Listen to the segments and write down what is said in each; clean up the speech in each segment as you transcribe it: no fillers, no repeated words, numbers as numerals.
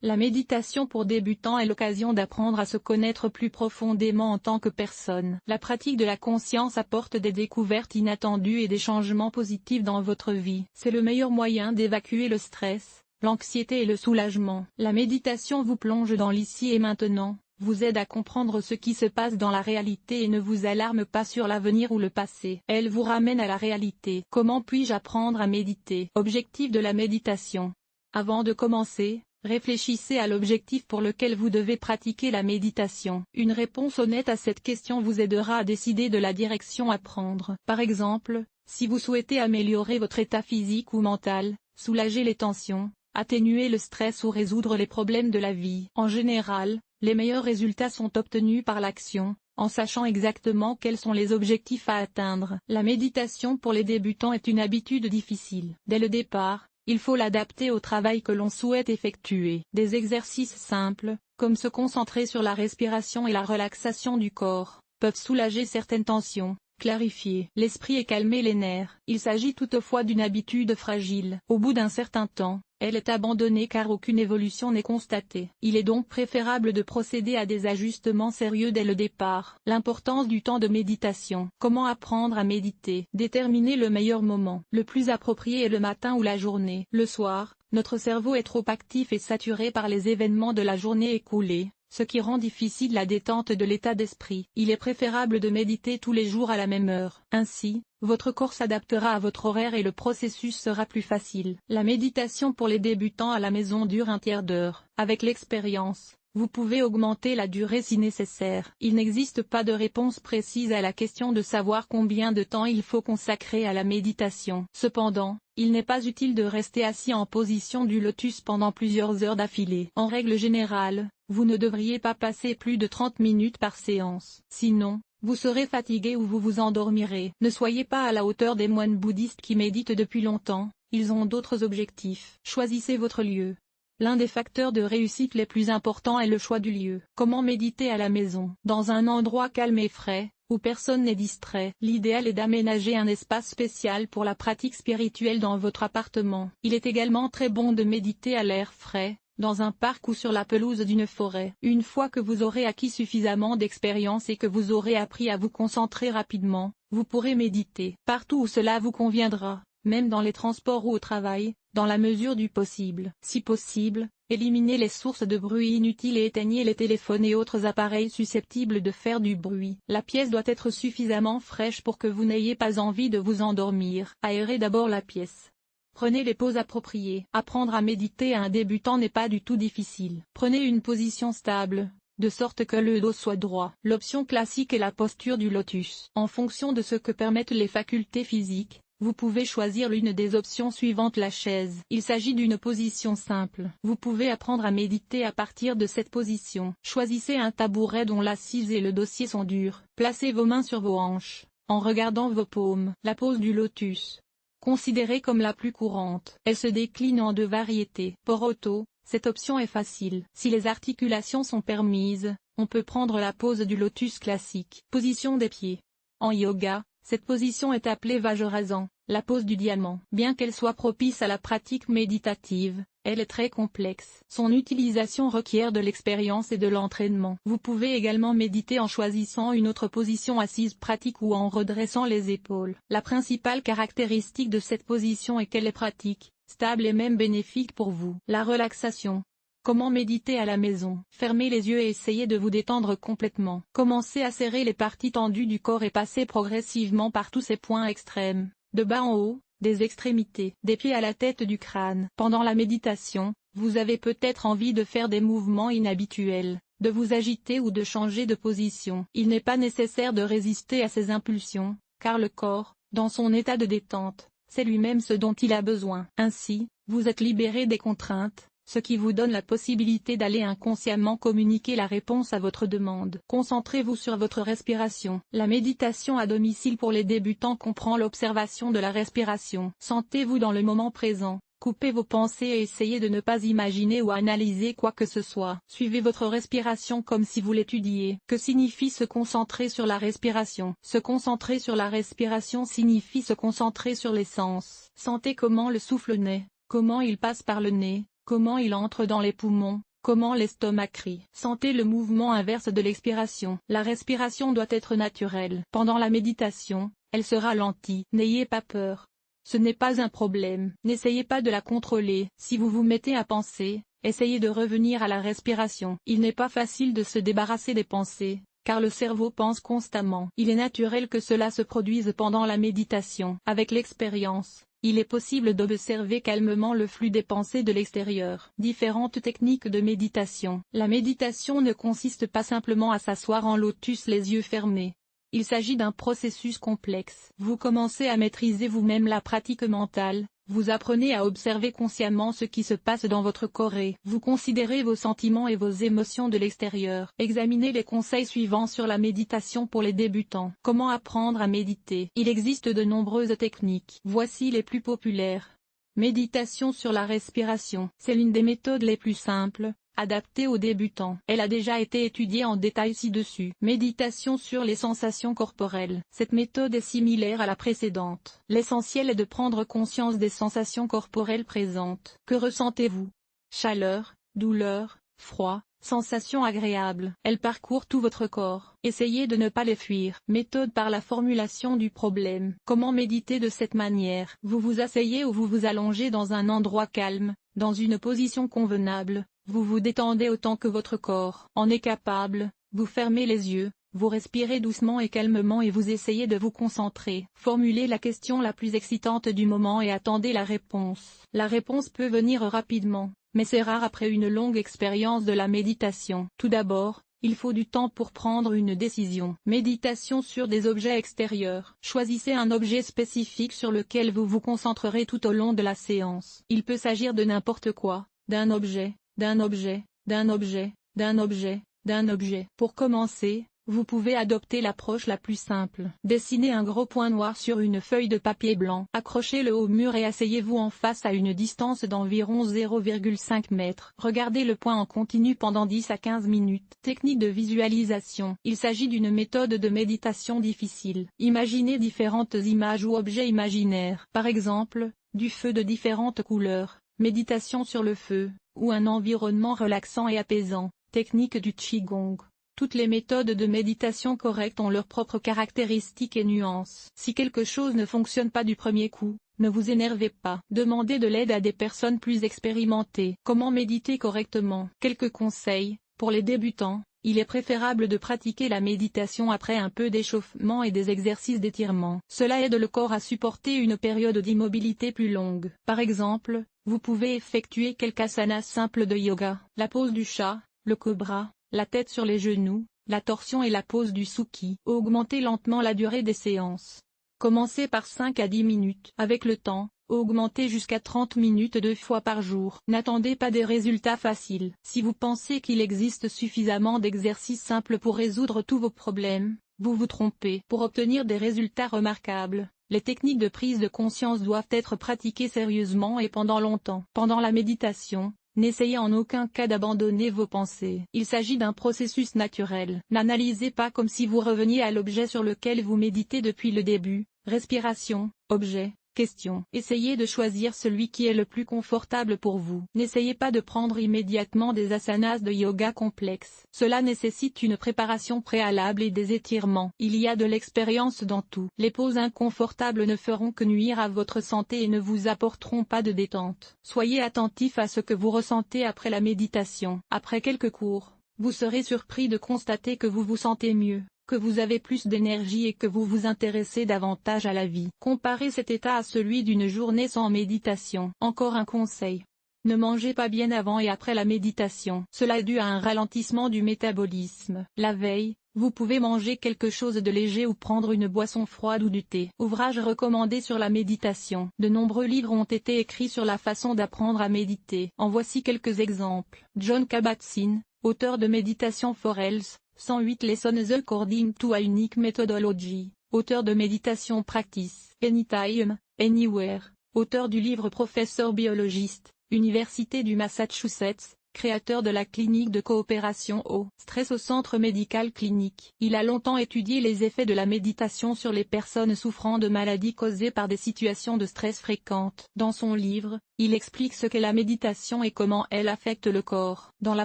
La méditation pour débutants est l'occasion d'apprendre à se connaître plus profondément en tant que personne. La pratique de la conscience apporte des découvertes inattendues et des changements positifs dans votre vie. C'est le meilleur moyen d'évacuer le stress, l'anxiété et le soulagement. La méditation vous plonge dans l'ici et maintenant, vous aide à comprendre ce qui se passe dans la réalité et ne vous alarme pas sur l'avenir ou le passé. Elle vous ramène à la réalité. Comment puis-je apprendre à méditer? Objectif de la méditation. Avant de commencer, réfléchissez à l'objectif pour lequel vous devez pratiquer la méditation. Une réponse honnête à cette question vous aidera à décider de la direction à prendre. Par exemple, si vous souhaitez améliorer votre état physique ou mental, soulager les tensions, atténuer le stress ou résoudre les problèmes de la vie. En général, les meilleurs résultats sont obtenus par l'action, en sachant exactement quels sont les objectifs à atteindre. La méditation pour les débutants est une habitude difficile. Dès le départ, il faut l'adapter au travail que l'on souhaite effectuer. Des exercices simples, comme se concentrer sur la respiration et la relaxation du corps, peuvent soulager certaines tensions, clarifier l'esprit et calmer les nerfs. Il s'agit toutefois d'une habitude fragile. Au bout d'un certain temps, elle est abandonnée car aucune évolution n'est constatée. Il est donc préférable de procéder à des ajustements sérieux dès le départ. L'importance du temps de méditation. Comment apprendre à méditer? Déterminer le meilleur moment. Le plus approprié est le matin ou la journée. Le soir, notre cerveau est trop actif et saturé par les événements de la journée écoulée, ce qui rend difficile la détente de l'état d'esprit. Il est préférable de méditer tous les jours à la même heure. Ainsi, votre corps s'adaptera à votre horaire et le processus sera plus facile. La méditation pour les débutants à la maison dure un tiers d'heure. Avec l'expérience, vous pouvez augmenter la durée si nécessaire. Il n'existe pas de réponse précise à la question de savoir combien de temps il faut consacrer à la méditation. Cependant, il n'est pas utile de rester assis en position du lotus pendant plusieurs heures d'affilée. En règle générale, vous ne devriez pas passer plus de 30 minutes par séance. Sinon, vous serez fatigué ou vous vous endormirez. Ne soyez pas à la hauteur des moines bouddhistes qui méditent depuis longtemps, ils ont d'autres objectifs. Choisissez votre lieu. L'un des facteurs de réussite les plus importants est le choix du lieu. Comment méditer à la maison? Dans un endroit calme et frais, où personne n'est distrait. L'idéal est d'aménager un espace spécial pour la pratique spirituelle dans votre appartement. Il est également très bon de méditer à l'air frais, dans un parc ou sur la pelouse d'une forêt. Une fois que vous aurez acquis suffisamment d'expérience et que vous aurez appris à vous concentrer rapidement, vous pourrez méditer partout où cela vous conviendra, même dans les transports ou au travail, dans la mesure du possible. Si possible, éliminez les sources de bruit inutiles et éteignez les téléphones et autres appareils susceptibles de faire du bruit. La pièce doit être suffisamment fraîche pour que vous n'ayez pas envie de vous endormir. Aérez d'abord la pièce. Prenez les pauses appropriées. Apprendre à méditer à un débutant n'est pas du tout difficile. Prenez une position stable, de sorte que le dos soit droit. L'option classique est la posture du lotus. En fonction de ce que permettent les facultés physiques, vous pouvez choisir l'une des options suivantes. La chaise. Il s'agit d'une position simple. Vous pouvez apprendre à méditer à partir de cette position. Choisissez un tabouret dont l'assise et le dossier sont durs. Placez vos mains sur vos hanches, en regardant vos paumes. La pose du lotus, considérée comme la plus courante. Elle se décline en deux variétés. Pour auto, cette option est facile. Si les articulations sont permises, on peut prendre la pose du lotus classique. Position des pieds. En yoga, cette position est appelée Vajrasan, la pose du diamant. Bien qu'elle soit propice à la pratique méditative, elle est très complexe. Son utilisation requiert de l'expérience et de l'entraînement. Vous pouvez également méditer en choisissant une autre position assise pratique ou en redressant les épaules. La principale caractéristique de cette position est qu'elle est pratique, stable et même bénéfique pour vous. La relaxation. Comment méditer à la maison? Fermez les yeux et essayez de vous détendre complètement. Commencez à serrer les parties tendues du corps et passez progressivement par tous ces points extrêmes, de bas en haut, des extrémités, des pieds à la tête du crâne. Pendant la méditation, vous avez peut-être envie de faire des mouvements inhabituels, de vous agiter ou de changer de position. Il n'est pas nécessaire de résister à ces impulsions, car le corps, dans son état de détente, sait lui-même ce dont il a besoin. Ainsi, vous êtes libéré des contraintes, ce qui vous donne la possibilité d'aller inconsciemment communiquer la réponse à votre demande. Concentrez-vous sur votre respiration. La méditation à domicile pour les débutants comprend l'observation de la respiration. Sentez-vous dans le moment présent. Coupez vos pensées et essayez de ne pas imaginer ou analyser quoi que ce soit. Suivez votre respiration comme si vous l'étudiez. Que signifie se concentrer sur la respiration? Se concentrer sur la respiration signifie se concentrer sur les sens. Sentez comment le souffle naît, comment il passe par le nez, comment il entre dans les poumons, Comment l'estomac crie. Sentez le mouvement inverse de l'expiration. La respiration doit être naturelle. Pendant la méditation, elle se ralentit. N'ayez pas peur. Ce n'est pas un problème. N'essayez pas de la contrôler. Si vous vous mettez à penser, essayez de revenir à la respiration. Il n'est pas facile de se débarrasser des pensées, car le cerveau pense constamment. Il est naturel que cela se produise pendant la méditation. Avec l'expérience, il est possible d'observer calmement le flux des pensées de l'extérieur. Différentes techniques de méditation. La méditation ne consiste pas simplement à s'asseoir en lotus les yeux fermés. Il s'agit d'un processus complexe. Vous commencez à maîtriser vous-même la pratique mentale. Vous apprenez à observer consciemment ce qui se passe dans votre corps et vous considérez vos sentiments et vos émotions de l'extérieur. Examinez les conseils suivants sur la méditation pour les débutants. Comment apprendre à méditer? Il existe de nombreuses techniques. Voici les plus populaires. Méditation sur la respiration. C'est l'une des méthodes les plus simples, adaptée aux débutants. Elle a déjà été étudiée en détail ci-dessus. Méditation sur les sensations corporelles. Cette méthode est similaire à la précédente. L'essentiel est de prendre conscience des sensations corporelles présentes. Que ressentez-vous? Chaleur, douleur, froid, sensations agréables. Elles parcourent tout votre corps. Essayez de ne pas les fuir. Méthode par la formulation du problème. Comment méditer de cette manière? Vous vous asseyez ou vous vous allongez dans un endroit calme, dans une position convenable. Vous vous détendez autant que votre corps en est capable, vous fermez les yeux, vous respirez doucement et calmement et vous essayez de vous concentrer. Formulez la question la plus excitante du moment et attendez la réponse. La réponse peut venir rapidement, mais c'est rare après une longue expérience de la méditation. Tout d'abord, il faut du temps pour prendre une décision. Méditation sur des objets extérieurs. Choisissez un objet spécifique sur lequel vous vous concentrerez tout au long de la séance. Il peut s'agir de n'importe quoi, d'un objet, d'un objet, d'un objet, d'un objet, d'un objet. Pour commencer, vous pouvez adopter l'approche la plus simple. Dessinez un gros point noir sur une feuille de papier blanc. Accrochez-le au mur et asseyez-vous en face à une distance d'environ 0,5 m. Regardez le point en continu pendant 10 à 15 minutes. Technique de visualisation. Il s'agit d'une méthode de méditation difficile. Imaginez différentes images ou objets imaginaires. Par exemple, du feu de différentes couleurs. Méditation sur le feu, ou un environnement relaxant et apaisant. Technique du Qigong. Toutes les méthodes de méditation correctes ont leurs propres caractéristiques et nuances. Si quelque chose ne fonctionne pas du premier coup, ne vous énervez pas. Demandez de l'aide à des personnes plus expérimentées. Comment méditer correctement? Quelques conseils. Pour les débutants, il est préférable de pratiquer la méditation après un peu d'échauffement et des exercices d'étirement. Cela aide le corps à supporter une période d'immobilité plus longue. Par exemple, vous pouvez effectuer quelques asanas simples de yoga. La pose du chat, le cobra, la tête sur les genoux, la torsion et la pose du Suki. Augmentez lentement la durée des séances. Commencez par 5 à 10 minutes. Avec le temps, augmentez jusqu'à 30 minutes 2 fois par jour. N'attendez pas des résultats faciles. Si vous pensez qu'il existe suffisamment d'exercices simples pour résoudre tous vos problèmes, vous vous trompez. Pour obtenir des résultats remarquables, les techniques de prise de conscience doivent être pratiquées sérieusement et pendant longtemps. Pendant la méditation, n'essayez en aucun cas d'abandonner vos pensées. Il s'agit d'un processus naturel. N'analysez pas comme si vous reveniez à l'objet sur lequel vous méditez depuis le début. Respiration, objet, question. Essayez de choisir celui qui est le plus confortable pour vous. N'essayez pas de prendre immédiatement des asanas de yoga complexes. Cela nécessite une préparation préalable et des étirements. Il y a de l'expérience dans tout. Les poses inconfortables ne feront que nuire à votre santé et ne vous apporteront pas de détente. Soyez attentif à ce que vous ressentez après la méditation. Après quelques cours, vous serez surpris de constater que vous vous sentez mieux, que vous avez plus d'énergie et que vous vous intéressez davantage à la vie. Comparez cet état à celui d'une journée sans méditation. Encore un conseil. Ne mangez pas bien avant et après la méditation. Cela est dû à un ralentissement du métabolisme. La veille, vous pouvez manger quelque chose de léger ou prendre une boisson froide ou du thé. Ouvrage recommandé sur la méditation. De nombreux livres ont été écrits sur la façon d'apprendre à méditer. En voici quelques exemples. John Kabat-Zinn, auteur de Meditation for Health, 108 Lessons According to a Unique Methodology, auteur de Meditation Practice, Anytime, Anywhere, auteur du livre Professeur biologiste, Université du Massachusetts, créateur de la clinique de coopération au stress au centre médical clinique. Il a longtemps étudié les effets de la méditation sur les personnes souffrant de maladies causées par des situations de stress fréquentes. Dans son livre, il explique ce qu'est la méditation et comment elle affecte le corps. Dans la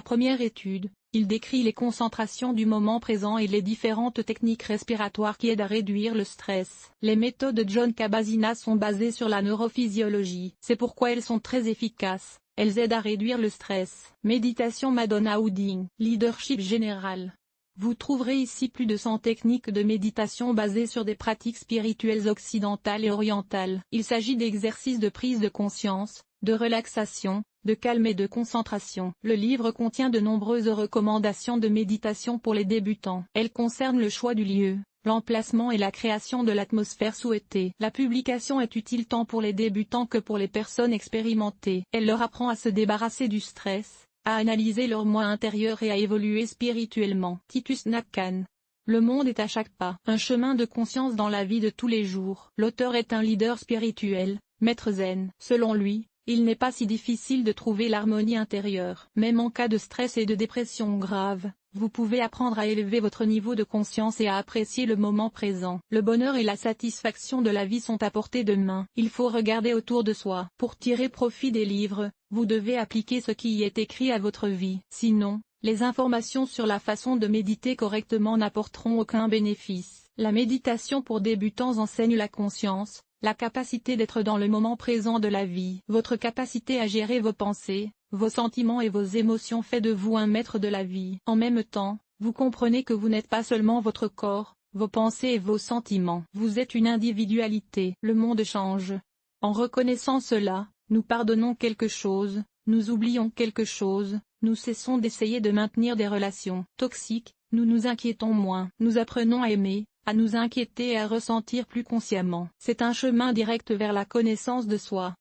première étude, il décrit les concentrations du moment présent et les différentes techniques respiratoires qui aident à réduire le stress. Les méthodes de John Kabat-Zinn sont basées sur la neurophysiologie. C'est pourquoi elles sont très efficaces. Elles aident à réduire le stress. Méditation Madonna Wooding. Leadership général. Vous trouverez ici plus de 100 techniques de méditation basées sur des pratiques spirituelles occidentales et orientales. Il s'agit d'exercices de prise de conscience, de relaxation, de calme et de concentration. Le livre contient de nombreuses recommandations de méditation pour les débutants. Elles concernent le choix du lieu, l'emplacement et la création de l'atmosphère souhaitée. La publication est utile tant pour les débutants que pour les personnes expérimentées. Elle leur apprend à se débarrasser du stress, à analyser leur moi intérieur et à évoluer spirituellement. Titus Nat-Khan. Le monde est à chaque pas un chemin de conscience dans la vie de tous les jours. L'auteur est un leader spirituel, maître zen. Selon lui, il n'est pas si difficile de trouver l'harmonie intérieure. Même en cas de stress et de dépression grave, vous pouvez apprendre à élever votre niveau de conscience et à apprécier le moment présent. Le bonheur et la satisfaction de la vie sont à portée de main. Il faut regarder autour de soi. Pour tirer profit des livres, vous devez appliquer ce qui y est écrit à votre vie. Sinon, les informations sur la façon de méditer correctement n'apporteront aucun bénéfice. La méditation pour débutants enseigne la conscience, la capacité d'être dans le moment présent de la vie. Votre capacité à gérer vos pensées, vos sentiments et vos émotions fait de vous un maître de la vie. En même temps, vous comprenez que vous n'êtes pas seulement votre corps, vos pensées et vos sentiments. Vous êtes une individualité. Le monde change. En reconnaissant cela, nous pardonnons quelque chose, nous oublions quelque chose, nous cessons d'essayer de maintenir des relations toxiques, nous nous inquiétons moins. Nous apprenons à aimer, à nous inquiéter et à ressentir plus consciemment. C'est un chemin direct vers la connaissance de soi.